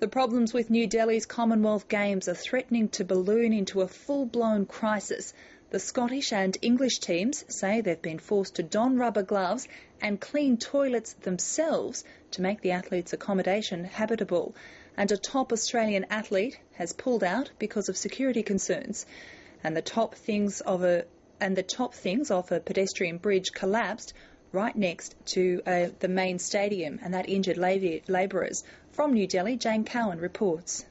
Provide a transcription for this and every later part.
The problems with New Delhi's Commonwealth Games are threatening to balloon into a full-blown crisis. The Scottish and English teams say they've been forced to don rubber gloves and clean toilets themselves to make the athletes' accommodation habitable. And a top Australian athlete has pulled out because of security concerns. And the top things of a pedestrian bridge collapsed right next to the main stadium, and that injured labourers. From New Delhi, Jane Cowan reports.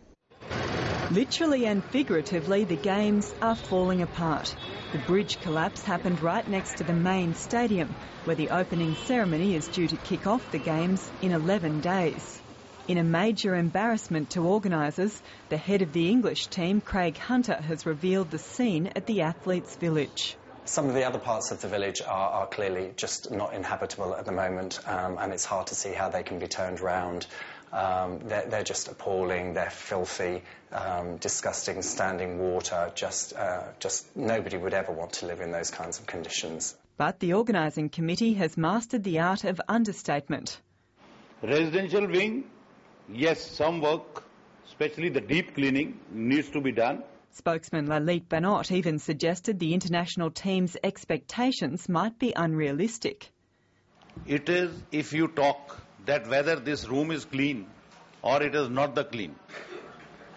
Literally and figuratively, the games are falling apart. The bridge collapse happened right next to the main stadium, where the opening ceremony is due to kick off the games in 11 days. In a major embarrassment to organisers, the head of the English team, Craig Hunter, has revealed the scene at the athletes' village. Some of the other parts of the village are clearly just not inhabitable at the moment, and it's hard to see how they can be turned round. They're just appalling, they're filthy, disgusting standing water, just nobody would ever want to live in those kinds of conditions. But the organising committee has mastered the art of understatement. Residential wing, yes, some work, especially the deep cleaning, needs to be done. Spokesman Lalit Banot even suggested the international team's expectations might be unrealistic. It is if you talk that whether this room is clean or it is not the clean.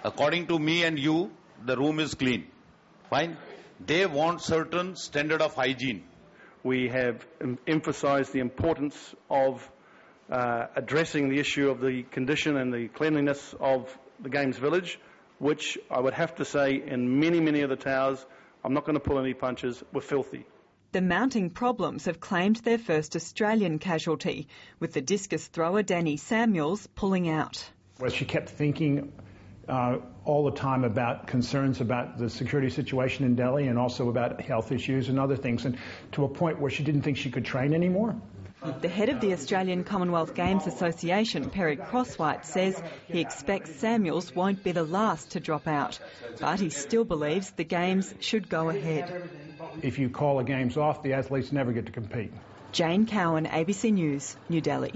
According to me and you, the room is clean. Fine. They want certain standard of hygiene. We have emphasised the importance of addressing the issue of the condition and the cleanliness of the Games Village, which I would have to say in many of the towers, I'm not going to pull any punches, were filthy. The mounting problems have claimed their first Australian casualty, with the discus thrower Danny Samuels pulling out. Well, she kept thinking all the time about concerns about the security situation in Delhi and also about health issues and other things, and to a point where she didn't think she could train anymore. The head of the Australian Commonwealth Games Association, Crosswhite, says he expects Samuels won't be the last to drop out, but he still believes the Games should go ahead. If you call the Games off, the athletes never get to compete. Jane Cowan, ABC News, New Delhi.